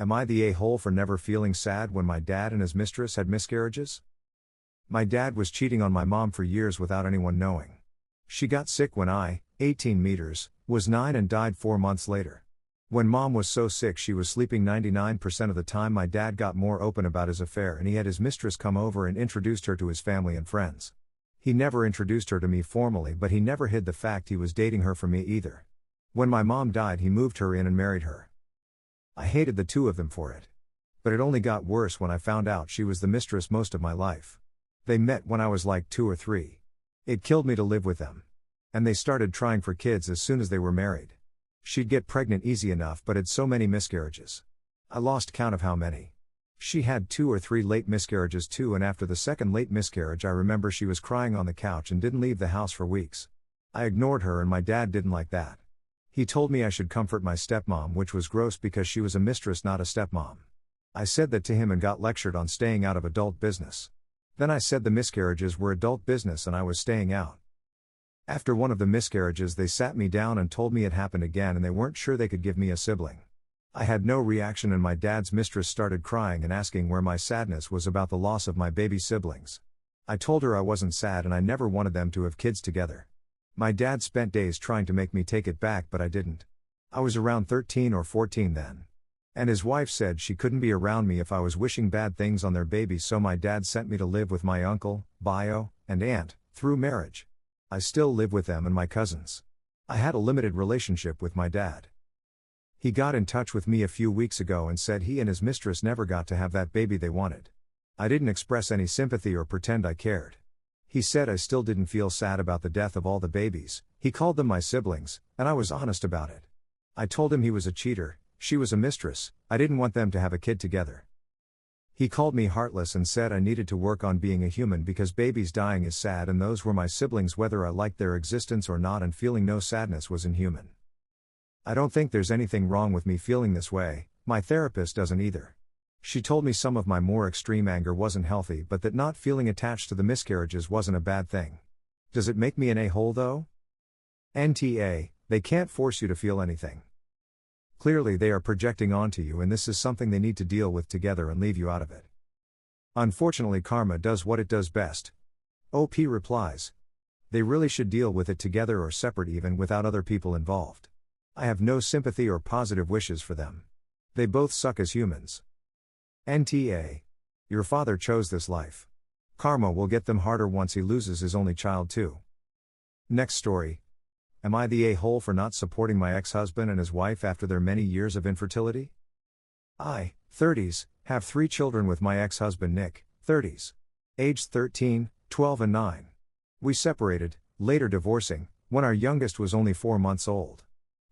Am I the a-hole for never feeling sad when my dad and his mistress had miscarriages? My dad was cheating on my mom for years without anyone knowing. She got sick when I, 18 meters, was 9 and died 4 months later. When mom was so sick she was sleeping 99% of the time. My dad got more open about his affair and he had his mistress come over and introduced her to his family and friends. He never introduced her to me formally, but he never hid the fact he was dating her from me either. When my mom died he moved her in and married her. I hated the two of them for it. But it only got worse when I found out she was the mistress most of my life. They met when I was like 2 or 3. It killed me to live with them. And they started trying for kids as soon as they were married. She'd get pregnant easy enough but had so many miscarriages. I lost count of how many. She had 2 or 3 late miscarriages too, and after the second late miscarriage I remember she was crying on the couch and didn't leave the house for weeks. I ignored her and my dad didn't like that. He told me I should comfort my stepmom, which was gross because she was a mistress, not a stepmom. I said that to him and got lectured on staying out of adult business. Then I said the miscarriages were adult business and I was staying out. After one of the miscarriages they sat me down and told me it happened again and they weren't sure they could give me a sibling. I had no reaction and my dad's mistress started crying and asking where my sadness was about the loss of my baby siblings. I told her I wasn't sad and I never wanted them to have kids together. My dad spent days trying to make me take it back but I didn't. I was around 13 or 14 then. And his wife said she couldn't be around me if I was wishing bad things on their babies, so my dad sent me to live with my uncle, bio, and aunt, through marriage. I still live with them and my cousins. I had a limited relationship with my dad. He got in touch with me a few weeks ago and said he and his mistress never got to have that baby they wanted. I didn't express any sympathy or pretend I cared. He said I still didn't feel sad about the death of all the babies. He called them my siblings, and I was honest about it. I told him he was a cheater, she was a mistress, I didn't want them to have a kid together. He called me heartless and said I needed to work on being a human because babies dying is sad and those were my siblings whether I liked their existence or not, and feeling no sadness was inhuman. I don't think there's anything wrong with me feeling this way, my therapist doesn't either. She told me some of my more extreme anger wasn't healthy but that not feeling attached to the miscarriages wasn't a bad thing. Does it make me an a-hole though? NTA, they can't force you to feel anything. Clearly they are projecting onto you and this is something they need to deal with together and leave you out of it. Unfortunately karma does what it does best. OP replies. They really should deal with it together or separate even without other people involved. I have no sympathy or positive wishes for them. They both suck as humans. NTA. Your father chose this life. Karma will get them harder once he loses his only child too. Next story. Am I the a-hole for not supporting my ex-husband and his wife after their many years of infertility? I, 30s, have 3 children with my ex-husband Nick, 30s. Aged 13, 12 and 9. We separated, later divorcing, when our youngest was only 4 months old.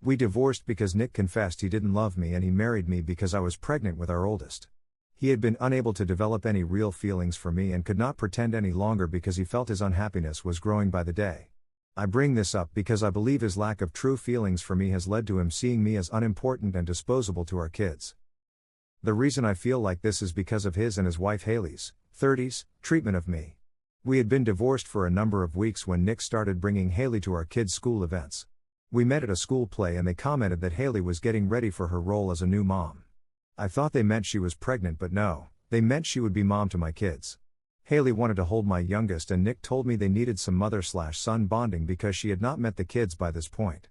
We divorced because Nick confessed he didn't love me and he married me because I was pregnant with our oldest. He had been unable to develop any real feelings for me and could not pretend any longer because he felt his unhappiness was growing by the day. I bring this up because I believe his lack of true feelings for me has led to him seeing me as unimportant and disposable to our kids. The reason I feel like this is because of his and his wife Haley's, 30s, treatment of me. We had been divorced for a number of weeks when Nick started bringing Haley to our kids' school events. We met at a school play and they commented that Haley was getting ready for her role as a new mom. I thought they meant she was pregnant, but no, they meant she would be mom to my kids. Haley wanted to hold my youngest and Nick told me they needed some mother/son bonding because she had not met the kids by this point.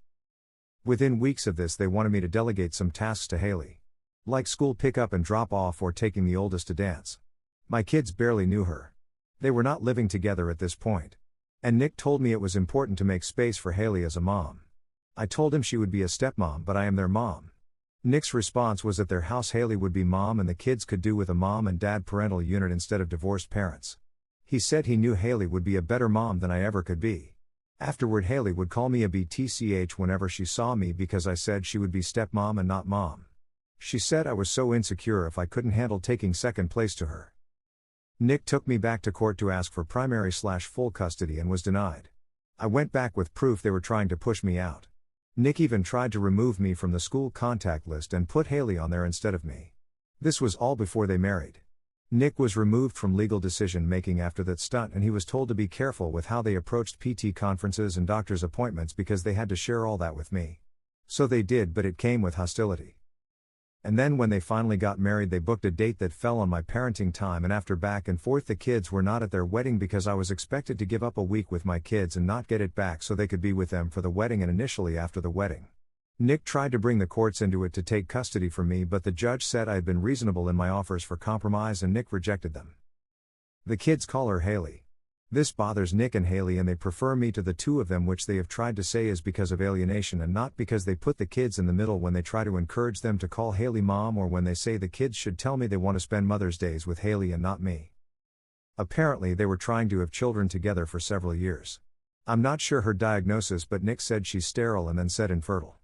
Within weeks of this they wanted me to delegate some tasks to Haley. Like school pickup and drop off or taking the oldest to dance. My kids barely knew her. They were not living together at this point. And Nick told me it was important to make space for Haley as a mom. I told him she would be a stepmom but I am their mom. Nick's response was at their house Haley would be mom and the kids could do with a mom and dad parental unit instead of divorced parents. He said he knew Haley would be a better mom than I ever could be. Afterward Haley would call me a BTCH whenever she saw me because I said she would be stepmom and not mom. She said I was so insecure if I couldn't handle taking second place to her. Nick took me back to court to ask for primary/full custody and was denied. I went back with proof they were trying to push me out. Nick even tried to remove me from the school contact list and put Haley on there instead of me. This was all before they married. Nick was removed from legal decision making after that stunt and he was told to be careful with how they approached PT conferences and doctor's appointments because they had to share all that with me. So they did, but it came with hostility. And then when they finally got married, they booked a date that fell on my parenting time, and after back and forth the kids were not at their wedding because I was expected to give up a week with my kids and not get it back so they could be with them for the wedding and initially after the wedding. Nick tried to bring the courts into it to take custody from me, but the judge said I had been reasonable in my offers for compromise and Nick rejected them. The kids call her Haley. This bothers Nick and Haley, and they prefer me to the two of them, which they have tried to say is because of alienation and not because they put the kids in the middle when they try to encourage them to call Haley mom, or when they say the kids should tell me they want to spend Mother's Days with Haley and not me. Apparently they were trying to have children together for several years. I'm not sure her diagnosis, but Nick said she's sterile and then said infertile.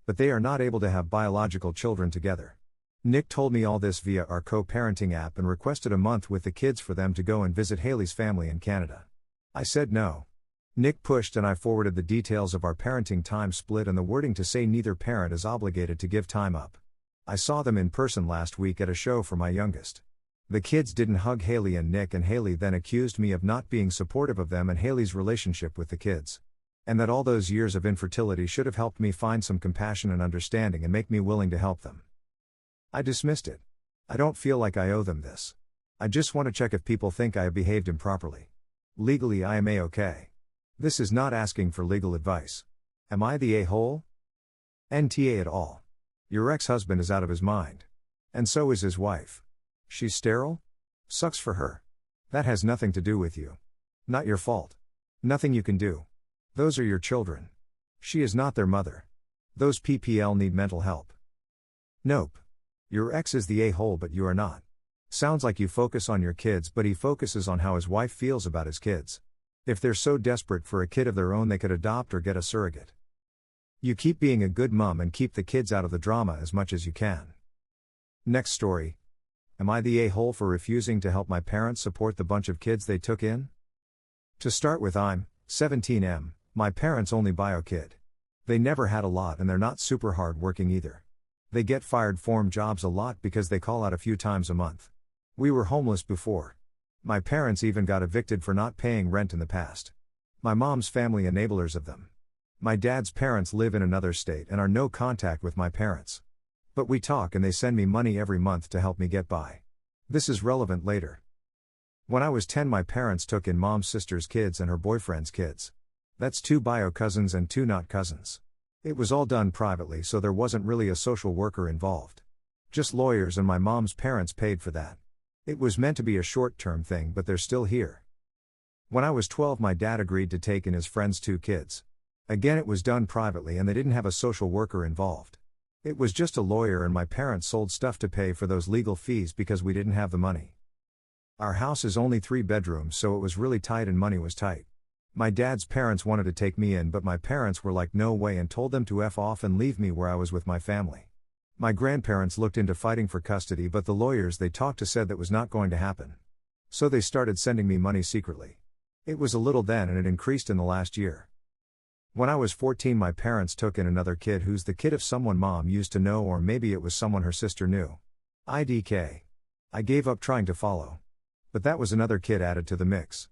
But they are not able to have biological children together. Nick told me all this via our co-parenting app and requested a month with the kids for them to go and visit Haley's family in Canada. I said no. Nick pushed and I forwarded the details of our parenting time split and the wording to say neither parent is obligated to give time up. I saw them in person last week at a show for my youngest. The kids didn't hug Haley and Nick, and Haley then accused me of not being supportive of them and Haley's relationship with the kids. And that all those years of infertility should have helped me find some compassion and understanding and make me willing to help them. I dismissed it. I don't feel like I owe them this. I just want to check if people think I have behaved improperly. Legally I am A-okay. This is not asking for legal advice. Am I the a-hole? NTA at all. Your ex-husband is out of his mind. And so is his wife. She's sterile? Sucks for her. That has nothing to do with you. Not your fault. Nothing you can do. Those are your children. She is not their mother. Those PPL need mental help. Nope. Your ex is the a-hole, but you are not. Sounds like you focus on your kids, but he focuses on how his wife feels about his kids. If they're so desperate for a kid of their own, they could adopt or get a surrogate. You keep being a good mom and keep the kids out of the drama as much as you can. Next story. Am I the a-hole for refusing to help my parents support the bunch of kids they took in? To start with, I'm 17M, my parents' only bio kid. They never had a lot and they're not super hard working either. They get fired from jobs a lot because they call out a few times a month. We were homeless before. My parents even got evicted for not paying rent in the past. My mom's family enablers of them. My dad's parents live in another state and are no contact with my parents. But we talk and they send me money every month to help me get by. This is relevant later. When I was 10, my parents took in mom's sister's kids and her boyfriend's kids. That's 2 bio cousins and 2 not cousins. It was all done privately, so there wasn't really a social worker involved. Just lawyers, and my mom's parents paid for that. It was meant to be a short-term thing, but they're still here. When I was 12, my dad agreed to take in his friend's 2 kids. Again, it was done privately and they didn't have a social worker involved. It was just a lawyer, and my parents sold stuff to pay for those legal fees because we didn't have the money. Our house is only 3 bedrooms, so it was really tight and money was tight. My dad's parents wanted to take me in, but my parents were like no way and told them to F off and leave me where I was with my family. My grandparents looked into fighting for custody, but the lawyers they talked to said that was not going to happen. So they started sending me money secretly. It was a little then and it increased in the last year. When I was 14, my parents took in another kid who's the kid of someone mom used to know, or maybe it was someone her sister knew. IDK. I gave up trying to follow. But that was another kid added to the mix.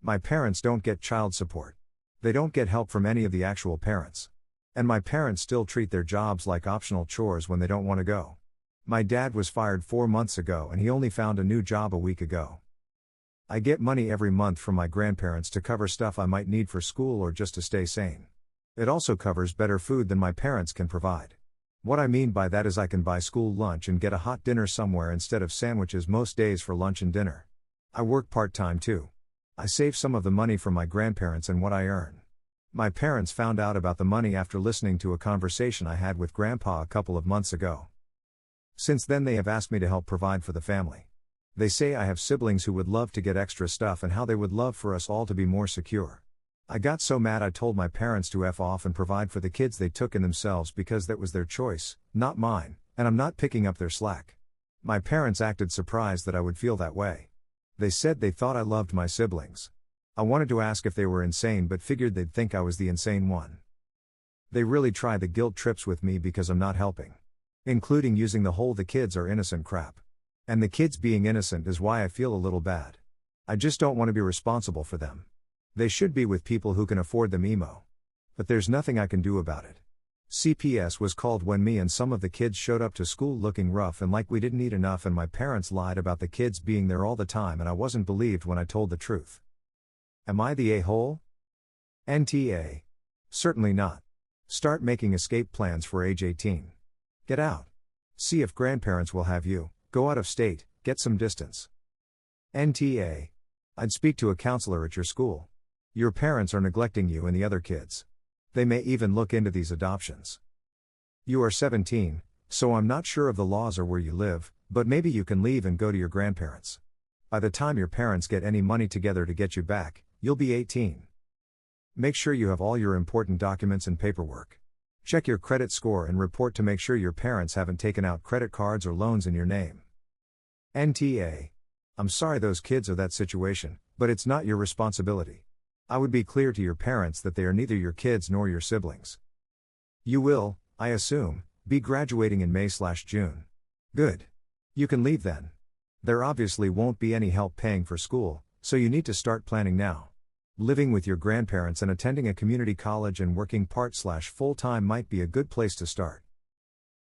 My parents don't get child support. They don't get help from any of the actual parents. And my parents still treat their jobs like optional chores when they don't want to go. My dad was fired 4 months ago and he only found a new job a week ago. I get money every month from my grandparents to cover stuff I might need for school or just to stay sane. It also covers better food than my parents can provide. What I mean by that is I can buy school lunch and get a hot dinner somewhere instead of sandwiches most days for lunch and dinner. I work part-time too. I save some of the money from my grandparents and what I earn. My parents found out about the money after listening to a conversation I had with Grandpa a couple of months ago. Since then they have asked me to help provide for the family. They say I have siblings who would love to get extra stuff and how they would love for us all to be more secure. I got so mad I told my parents to F off and provide for the kids they took in themselves because that was their choice, not mine, and I'm not picking up their slack. My parents acted surprised that I would feel that way. They said they thought I loved my siblings. I wanted to ask if they were insane but figured they'd think I was the insane one. They really try the guilt trips with me because I'm not helping. Including using the whole "the kids are innocent" crap. And the kids being innocent is why I feel a little bad. I just don't want to be responsible for them. They should be with people who can afford them emo. But there's nothing I can do about it. CPS was called when me and some of the kids showed up to school looking rough and like we didn't eat enough, and my parents lied about the kids being there all the time, and I wasn't believed when I told the truth. Am I the a-hole? NTA. Certainly not. Start making escape plans for age 18. Get out. See if grandparents will have you, go out of state, get some distance. NTA. I'd speak to a counselor at your school. Your parents are neglecting you and the other kids. They may even look into these adoptions. You are 17, so I'm not sure of the laws or where you live, but maybe you can leave and go to your grandparents. By the time your parents get any money together to get you back, you'll be 18. Make sure you have all your important documents and paperwork. Check your credit score and report to make sure your parents haven't taken out credit cards or loans in your name. NTA. I'm sorry those kids are that situation, but it's not your responsibility. I would be clear to your parents that they are neither your kids nor your siblings. You will, I assume, be graduating in May/June. Good. You can leave then. There obviously won't be any help paying for school, so you need to start planning now. Living with your grandparents and attending a community college and working part/full-time might be a good place to start.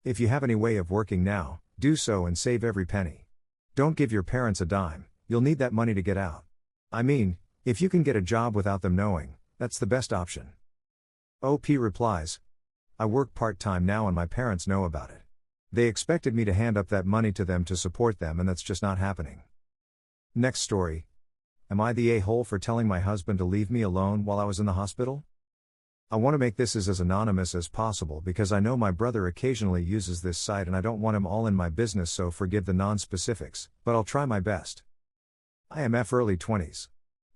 If you have any way of working now, do so and save every penny. Don't give your parents a dime, you'll need that money to get out. I mean, if you can get a job without them knowing, that's the best option. OP replies, I work part-time now and my parents know about it. They expected me to hand up that money to them to support them, and that's just not happening. Next story. Am I the a-hole for telling my husband to leave me alone while I was in the hospital? I want to make this as anonymous as possible because I know my brother occasionally uses this site and I don't want him all in my business, so forgive the non-specifics, but I'll try my best. I am F early 20s.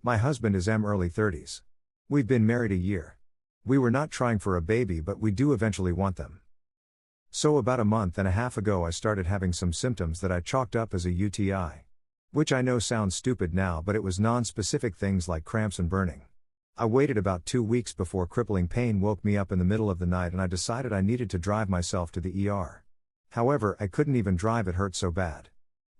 My husband is M early 30s. We've been married a year. We were not trying for a baby, but we do eventually want them. So about a month and a half ago I started having some symptoms that I chalked up as a UTI. Which I know sounds stupid now, but it was non-specific things like cramps and burning. I waited about 2 weeks before crippling pain woke me up in the middle of the night and I decided I needed to drive myself to the ER. However, I couldn't even drive, it hurt so bad.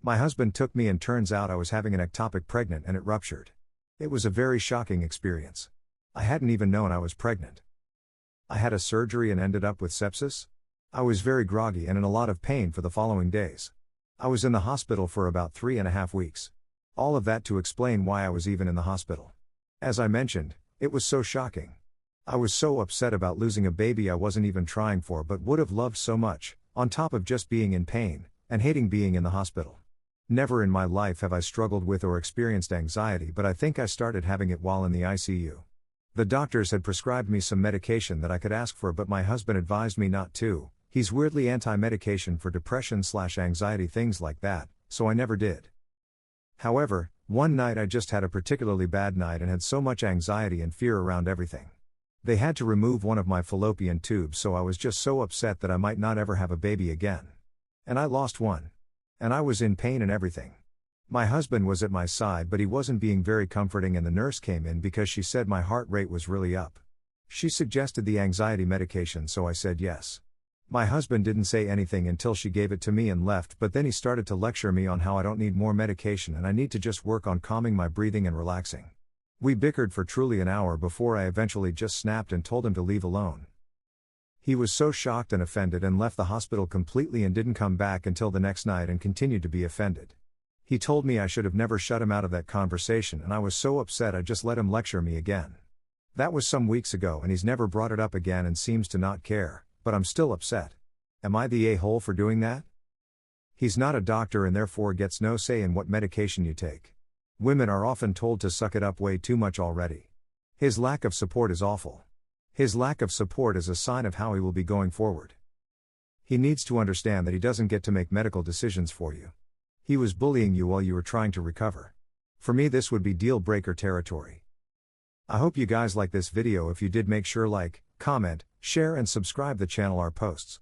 My husband took me and turns out I was having an ectopic pregnant and it ruptured. It was a very shocking experience. I hadn't even known I was pregnant. I had a surgery and ended up with sepsis. I was very groggy and in a lot of pain for the following days. I was in the hospital for about 3.5 weeks. All of that to explain why I was even in the hospital. As I mentioned, it was so shocking. I was so upset about losing a baby I wasn't even trying for but would have loved so much, on top of just being in pain, and hating being in the hospital. Never in my life have I struggled with or experienced anxiety, but I think I started having it while in the ICU. The doctors had prescribed me some medication that I could ask for, but my husband advised me not to. He's weirdly anti-medication for depression/anxiety, things like that, so I never did. However, one night I just had a particularly bad night and had so much anxiety and fear around everything. They had to remove one of my fallopian tubes, so I was just so upset that I might not ever have a baby again. And I lost one. And I was in pain and everything. My husband was at my side, but he wasn't being very comforting, and the nurse came in because she said my heart rate was really up. She suggested the anxiety medication, so I said yes. My husband didn't say anything until she gave it to me and left, but then he started to lecture me on how I don't need more medication and I need to just work on calming my breathing and relaxing. We bickered for truly an hour before I eventually just snapped and told him to leave alone. He was so shocked and offended and left the hospital completely and didn't come back until the next night and continued to be offended. He told me I should have never shut him out of that conversation, and I was so upset I just let him lecture me again. That was some weeks ago and he's never brought it up again and seems to not care, but I'm still upset. Am I the a-hole for doing that? He's not a doctor and therefore gets no say in what medication you take. Women are often told to suck it up way too much already. His lack of support is awful. His lack of support is a sign of how he will be going forward. He needs to understand that he doesn't get to make medical decisions for you. He was bullying you while you were trying to recover. For me, this would be deal breaker territory. I hope you guys like this video. If you did, make sure like, comment, share and subscribe the channel. Our posts